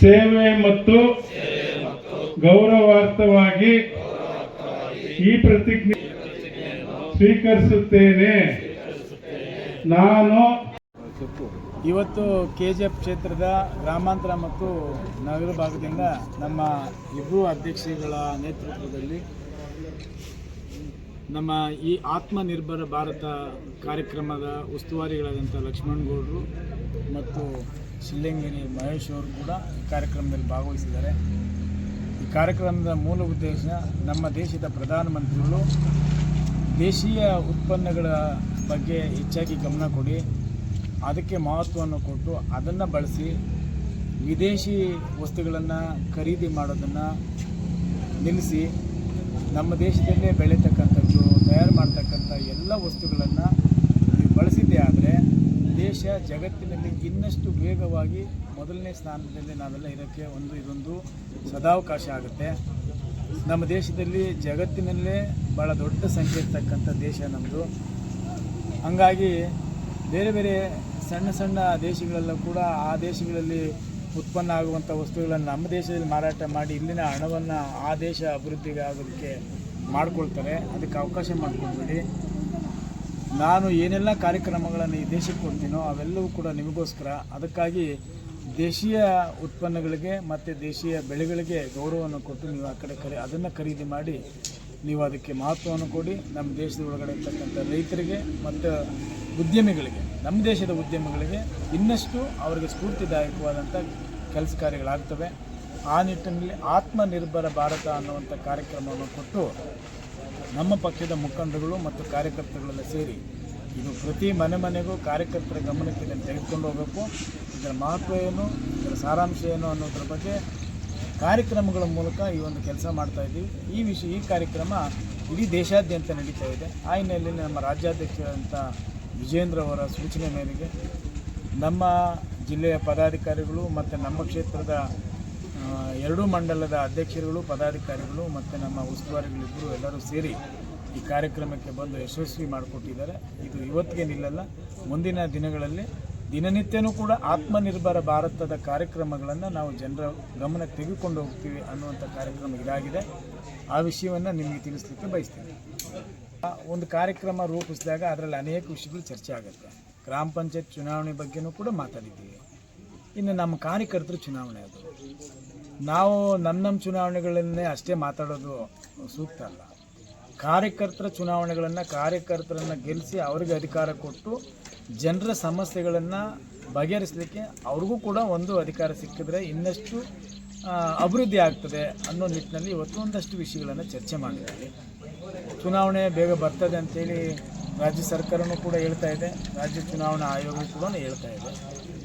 ಸೇವೆ ಮತ್ತು ಗೌರವಾರ್ಥವಾಗಿ ಈ ಪ್ರತಿಜ್ಞೆ ಸ್ವೀಕರಿಸುತ್ತೇನೆ. ನಾನು ಇವತ್ತು KGF ಕ್ಷೇತ್ರದ ಗ್ರಾಮಾಂತರ ಮತ್ತು ನಗರ ಭಾಗದಿಂದ ನಮ್ಮ ಇಬ್ಬರು ಅಧ್ಯಕ್ಷರುಗಳ ನೇತೃತ್ವದಲ್ಲಿ ನಮ್ಮ ಈ ಆತ್ಮನಿರ್ಭರ ಭಾರತ ಕಾರ್ಯಕ್ರಮದ ಉಸ್ತುವಾರಿಗಳಾದಂಥ ಲಕ್ಷ್ಮಣಗೌಡರು ಮತ್ತು ಶಿಲ್ಲಂಗೇರಿ ಮಹೇಶ್ ಅವರು ಕೂಡ ಈ ಕಾರ್ಯಕ್ರಮದಲ್ಲಿ ಭಾಗವಹಿಸಿದ್ದಾರೆ. ಈ ಕಾರ್ಯಕ್ರಮದ ಮೂಲ ಉದ್ದೇಶ ನಮ್ಮ ದೇಶದ ಪ್ರಧಾನಮಂತ್ರಿಗಳು ದೇಶೀಯ ಉತ್ಪನ್ನಗಳ ಬಗ್ಗೆ ಹೆಚ್ಚಾಗಿ ಗಮನ ಕೊಡಿ, ಅದಕ್ಕೆ ಮಹತ್ವವನ್ನು ಕೊಟ್ಟು ಅದನ್ನು ಬಳಸಿ ವಿದೇಶಿ ವಸ್ತುಗಳನ್ನು ಖರೀದಿ ಮಾಡೋದನ್ನು ನಿಲ್ಲಿಸಿ ನಮ್ಮ ದೇಶದಲ್ಲೇ ಬೆಳೀತಕ್ಕಂಥದ್ದು ತಯಾರು ಮಾಡ್ತಕ್ಕಂಥ ಎಲ್ಲ ವಸ್ತುಗಳನ್ನು ನೀವು ಬಳಸಿದ್ದೇ ಆದರೆ ದೇಶ ಜಗತ್ತಿನಲ್ಲಿ ಇನ್ನಷ್ಟು ವೇಗವಾಗಿ ಮೊದಲನೇ ಸ್ಥಾನದಲ್ಲಿ ನಾವೆಲ್ಲ ಇರೋಕ್ಕೆ ಇದೊಂದು ಸದಾವಕಾಶ ಆಗುತ್ತೆ. ನಮ್ಮ ದೇಶದಲ್ಲಿ ಜಗತ್ತಿನಲ್ಲೇ ಭಾಳ ದೊಡ್ಡ ಸಂಖ್ಯೆ ಇರ್ತಕ್ಕಂಥ ದೇಶ ನಮ್ಮದು. ಹಂಗಾಗಿ ಬೇರೆ ಬೇರೆ ಸಣ್ಣ ಸಣ್ಣ ದೇಶಗಳೆಲ್ಲ ಕೂಡ ಆ ದೇಶಗಳಲ್ಲಿ ಉತ್ಪನ್ನ ಆಗುವಂಥ ವಸ್ತುಗಳನ್ನು ನಮ್ಮ ದೇಶದಲ್ಲಿ ಮಾರಾಟ ಮಾಡಿ ಇಲ್ಲಿನ ಹಣವನ್ನು ಆ ದೇಶ ಅಭಿವೃದ್ಧಿಗೆ ಆಗೋದಕ್ಕೆ ಮಾಡ್ಕೊಳ್ತಾರೆ. ಅದಕ್ಕೆ ಅವಕಾಶ ಮಾಡಿಕೊಡ್ಬೇಡಿ. ನಾನು ಏನೆಲ್ಲ ಕಾರ್ಯಕ್ರಮಗಳನ್ನು ಈ ದೇಶಕ್ಕೆ ಕೊಡ್ತೀನೋ ಅವೆಲ್ಲವೂ ಕೂಡ ನಿಮಗೋಸ್ಕರ. ಅದಕ್ಕಾಗಿ ದೇಶೀಯ ಉತ್ಪನ್ನಗಳಿಗೆ ಮತ್ತು ದೇಶೀಯ ಬೆಳೆಗಳಿಗೆ ಗೌರವವನ್ನು ಕೊಟ್ಟು ನೀವು ಆ ಕಡೆ ಅದನ್ನು ಖರೀದಿ ಮಾಡಿ ನೀವು ಅದಕ್ಕೆ ಮಹತ್ವವನ್ನು ಕೊಡಿ. ನಮ್ಮ ದೇಶದ ಒಳಗಡೆ ಇರ್ತಕ್ಕಂಥ ರೈತರಿಗೆ ಮತ್ತು ಉದ್ಯಮಿಗಳಿಗೆ, ನಮ್ಮ ದೇಶದ ಉದ್ಯಮಿಗಳಿಗೆ ಇನ್ನಷ್ಟು ಅವರಿಗೆ ಸ್ಫೂರ್ತಿದಾಯಕವಾದಂಥ ಕೆಲಸ ಕಾರ್ಯಗಳಾಗ್ತವೆ. ಆ ನಿಟ್ಟಿನಲ್ಲಿ ಆತ್ಮನಿರ್ಭರ ಭಾರತ ಅನ್ನುವಂಥ ಕಾರ್ಯಕ್ರಮವನ್ನು ಕೊಟ್ಟು ನಮ್ಮ ಪಕ್ಷದ ಮುಖಂಡರುಗಳು ಮತ್ತು ಕಾರ್ಯಕರ್ತರುಗಳೆಲ್ಲ ಸೇರಿ ಇದು ಪ್ರತಿ ಮನೆಗೂ ಕಾರ್ಯಕರ್ತರ ಗಮನಕ್ಕೆ ಇದನ್ನು ತೆಗೆದುಕೊಂಡು ಹೋಗಬೇಕು. ಇದರ ಮಹತ್ವ ಏನು, ಇದರ ಸಾರಾಂಶ ಏನು ಅನ್ನೋದ್ರ ಬಗ್ಗೆ ಕಾರ್ಯಕ್ರಮಗಳ ಮೂಲಕ ಈ ಒಂದು ಕೆಲಸ ಮಾಡ್ತಾಯಿದ್ದೀವಿ. ಈ ಕಾರ್ಯಕ್ರಮ ಇಡೀ ದೇಶಾದ್ಯಂತ ನಡೀತಾ ಇದೆ. ಆ ಹಿನ್ನೆಲೆಯಲ್ಲಿ ನಮ್ಮ ರಾಜ್ಯಾಧ್ಯಕ್ಷರಾದಂಥ ವಿಜೇಂದ್ರ ಅವರ ಸೂಚನೆ ಮೇರೆಗೆ ನಮ್ಮ ಜಿಲ್ಲೆಯ ಪದಾಧಿಕಾರಿಗಳು ಮತ್ತು ನಮ್ಮ ಕ್ಷೇತ್ರದ ಎರಡೂ ಮಂಡಲದ ಅಧ್ಯಕ್ಷರುಗಳು, ಪದಾಧಿಕಾರಿಗಳು ಮತ್ತು ನಮ್ಮ ಉಸ್ತುವಾರಿಗಳಿಬ್ಬರು ಎಲ್ಲರೂ ಸೇರಿ ಈ ಕಾರ್ಯಕ್ರಮಕ್ಕೆ ಬಂದು ಯಶಸ್ವಿ ಮಾಡಿಕೊಟ್ಟಿದ್ದಾರೆ. ಇದು ಇವತ್ತಿಗೆ ನಿಲ್ಲಲ್ಲ, ಮುಂದಿನ ದಿನಗಳಲ್ಲಿ ದಿನನಿತ್ಯನೂ ಕೂಡ ಆತ್ಮನಿರ್ಭರ ಭಾರತದ ಕಾರ್ಯಕ್ರಮಗಳನ್ನು ನಾವು ಜನರ ಗಮನಕ್ಕೆ ತೆಗೆದುಕೊಂಡು ಹೋಗ್ತೀವಿ ಅನ್ನುವಂಥ ಕಾರ್ಯಕ್ರಮ ಇದಾಗಿದೆ. ಆ ವಿಷಯವನ್ನು ನಿಮಗೆ ತಿಳಿಸ್ಲಿಕ್ಕೆ ಬಯಸ್ತೀನಿ. ಒಂದು ಕಾರ್ಯಕ್ರಮ ರೂಪಿಸಿದಾಗ ಅದರಲ್ಲಿ ಅನೇಕ ವಿಷಯಗಳು ಚರ್ಚೆ ಆಗುತ್ತೆ. ಗ್ರಾಮ ಪಂಚಾಯತ್ ಚುನಾವಣೆ ಬಗ್ಗೆನೂ ಕೂಡ ಮಾತಾಡಿದ್ದೀವಿ. ಇನ್ನು ನಮ್ಮ ಕಾರ್ಯಕರ್ತರ ಚುನಾವಣೆ, ಅದು ನಾವು ನಮ್ಮ ಚುನಾವಣೆಗಳನ್ನೇ ಅಷ್ಟೇ ಮಾತಾಡೋದು ಸೂಕ್ತ ಅಲ್ಲ. ಕಾರ್ಯಕರ್ತರ ಚುನಾವಣೆಗಳನ್ನು ಕಾರ್ಯಕರ್ತರನ್ನು ಗೆಲ್ಲಿಸಿ ಅವರಿಗೆ ಅಧಿಕಾರ ಕೊಟ್ಟು ಜನರ ಸಮಸ್ಯೆಗಳನ್ನು ಬಗೆಹರಿಸಲಿಕ್ಕೆ ಅವ್ರಿಗೂ ಕೂಡ ಒಂದು ಅಧಿಕಾರ ಸಿಕ್ಕಿದ್ರೆ ಇನ್ನಷ್ಟು ಅಭಿವೃದ್ಧಿ ಆಗ್ತದೆ ಅನ್ನೋ ನಿಟ್ಟಿನಲ್ಲಿ ಇವತ್ತು ಒಂದಷ್ಟು ವಿಷಯಗಳನ್ನು ಚರ್ಚೆ ಮಾಡಿದ್ದೀವಿ. ಚುನಾವಣೆ ಬೇಗ ಬರ್ತದೆ ಅಂಥೇಳಿ ರಾಜ್ಯ ಸರ್ಕಾರವೂ ಕೂಡ ಹೇಳ್ತಾ ಇದೆ, ರಾಜ್ಯ ಚುನಾವಣಾ ಆಯೋಗ ಕೂಡ ಹೇಳ್ತಾ ಇದೆ.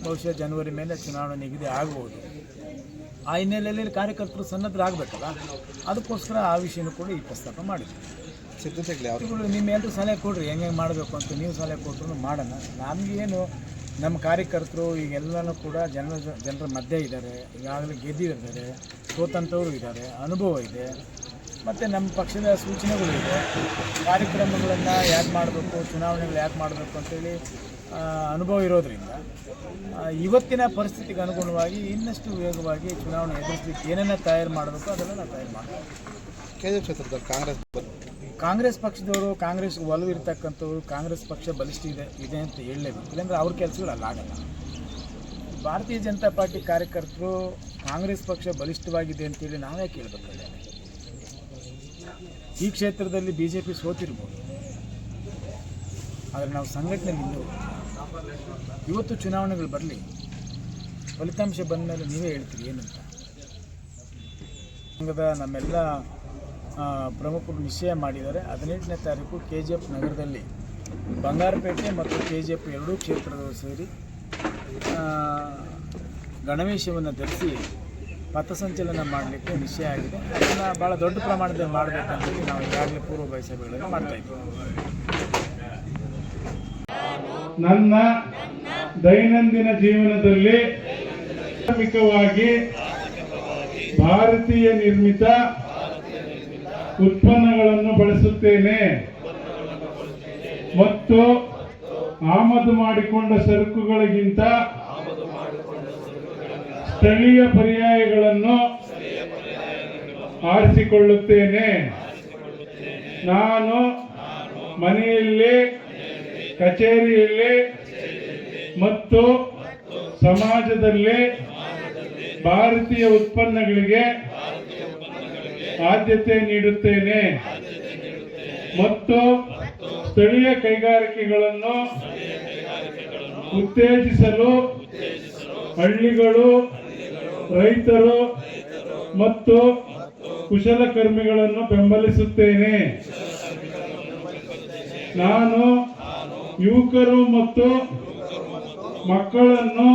ಬಹುಶಃ ಜನವರಿ ಮೇಲೆ ಚುನಾವಣೆ ನಿಗದಿ ಆಗ್ಬೋದು. ಆ ಹಿನ್ನೆಲೆಯಲ್ಲಿ ಕಾರ್ಯಕರ್ತರು ಸನ್ನದ್ಧರಾಗಬೇಕಲ್ಲ, ಅದಕ್ಕೋಸ್ಕರ ಆ ವಿಷಯನೂ ಕೂಡ ಈ ಪ್ರಸ್ತಾಪ ಮಾಡಿದ್ವಿ. ಸಿದ್ಧತೆಗಳು ನಿಮ್ಮೆಲ್ಲರೂ ಸಲಹೆ ಕೊಡ್ರಿ, ಹೆಂಗೆ ಮಾಡಬೇಕು ಅಂತ ನೀವು ಸಲಹೆ ಕೊಟ್ಟರು ಮಾಡೋಣ. ನಮಗೇನು ನಮ್ಮ ಕಾರ್ಯಕರ್ತರು ಈಗೆಲ್ಲನೂ ಕೂಡ ಜನರ ಮಧ್ಯೆ ಇದ್ದಾರೆ, ಈಗಾಗಲೇ ಗೆದ್ದಿದ್ದಾರೆ, ಸೋತಂಥವರು ಇದ್ದಾರೆ, ಅನುಭವ ಇದೆ, ಮತ್ತು ನಮ್ಮ ಪಕ್ಷದ ಸೂಚನೆಗಳು ಇದೆ. ಕಾರ್ಯಕ್ರಮಗಳನ್ನು ಯಾಕೆ ಮಾಡಬೇಕು, ಚುನಾವಣೆಗಳು ಯಾಕೆ ಮಾಡಬೇಕು ಅಂತೇಳಿ ಅನುಭವ ಇರೋದರಿಂದ ಇವತ್ತಿನ ಪರಿಸ್ಥಿತಿಗೆ ಅನುಗುಣವಾಗಿ ಇನ್ನಷ್ಟು ವೇಗವಾಗಿ ಚುನಾವಣೆ ಎದುರಿಸಲಿಕ್ಕೆ ಏನೇನು ತಯಾರು ಮಾಡಬೇಕು ಅದೆಲ್ಲ ನಾವು ತಯಾರು ಮಾಡಬೇಕು. ಕಾಂಗ್ರೆಸ್ ಪಕ್ಷದವರು, ಕಾಂಗ್ರೆಸ್ಗೆ ಒಲವು ಇರ್ತಕ್ಕಂಥವ್ರು, ಕಾಂಗ್ರೆಸ್ ಪಕ್ಷ ಬಲಿಷ್ಠ ಇದೆ ಅಂತ ಹೇಳಲೇಬೇಕು, ಇಲ್ಲಾಂದರೆ ಅವ್ರ ಕೆಲಸಗಳು ಅಲ್ಲಾಗಲ್ಲ. ಭಾರತೀಯ ಜನತಾ ಪಾರ್ಟಿ ಕಾರ್ಯಕರ್ತರು ಕಾಂಗ್ರೆಸ್ ಪಕ್ಷ ಬಲಿಷ್ಠವಾಗಿದೆ ಅಂತೇಳಿ ನಾವೇ ಕೇಳಬೇಕಾಗಿದೆ. ಈ ಕ್ಷೇತ್ರದಲ್ಲಿ BJP ಸೋತಿರ್ಬೋದು, ಆದರೆ ನಾವು ಸಂಘಟನೆಯಲ್ಲಿ ಇನ್ನೂ ಇವತ್ತು ಚುನಾವಣೆಗಳು ಬರಲಿ, ಫಲಿತಾಂಶ ಬಂದ ಮೇಲೆ ನೀವೇ ಹೇಳ್ತೀರಿ ಏನಂತ. ಸಂಘದ ನಮ್ಮೆಲ್ಲ ಪ್ರಮುಖರು ನಿಶ್ಚಯ ಮಾಡಿದ್ದಾರೆ. 18ನೇ ತಾರೀಕು KGF ನಗರದಲ್ಲಿ ಬಂಗಾರಪೇಟೆ ಮತ್ತು KGF ಎರಡೂ ಕ್ಷೇತ್ರದವರು ಸೇರಿ ಗಣವೇಶವನ್ನು ಧರಿಸಿ ಪಥಸಂಚಲನ ಮಾಡಲಿಕ್ಕೆ ನಿಶ್ಚಯ ಆಗಿದೆ. ಅದನ್ನು ಭಾಳ ದೊಡ್ಡ ಪ್ರಮಾಣದಲ್ಲಿ ಮಾಡಬೇಕಂತೇಳಿ ನಾವು ಈಗಾಗಲೇ ಪೂರ್ವಭಾವಿ ಸಭೆಗಳನ್ನು ಮಾಡ್ತಾಯಿದ್ದೀವಿ. ನನ್ನ ದೈನಂದಿನ ಜೀವನದಲ್ಲಿ ಪ್ರಾಥಮಿಕವಾಗಿ ಭಾರತೀಯ ನಿರ್ಮಿತ ಉತ್ಪನ್ನಗಳನ್ನು ಬಳಸುತ್ತೇನೆ ಮತ್ತು ಆಮದು ಮಾಡಿಕೊಂಡ ಸರಕುಗಳಿಗಿಂತ ಸ್ಥಳೀಯ ಪರ್ಯಾಯಗಳನ್ನು ಆರಿಸಿಕೊಳ್ಳುತ್ತೇನೆ. ನಾನು ಮನೆಯಲ್ಲಿ, ಕಚೇರಿಯಲ್ಲಿ ಮತ್ತು ಸಮಾಜದಲ್ಲಿ ಭಾರತೀಯ ಉತ್ಪನ್ನಗಳಿಗೆ ಆದ್ಯತೆ ನೀಡುತ್ತೇನೆ ಮತ್ತು ಸ್ಥಳೀಯ ಕೈಗಾರಿಕೆಗಳನ್ನು ಉತ್ತೇಜಿಸಲು ಹಳ್ಳಿಗಳು, ರೈತರು ಮತ್ತು ಕುಶಲಕರ್ಮಿಗಳನ್ನು ಬೆಂಬಲಿಸುತ್ತೇನೆ. ನಾನು ಯುವಕರು ಮತ್ತು ಮಕ್ಕಳನ್ನು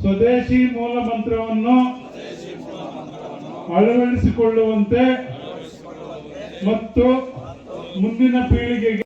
ಸ್ವದೇಶಿ ಮೂಲ ಮಂತ್ರವನ್ನು ಅಳವಡಿಸಿಕೊಳ್ಳುವಂತೆ ಮತ್ತು ಮುಂದಿನ ಪೀಳಿಗೆಗೆ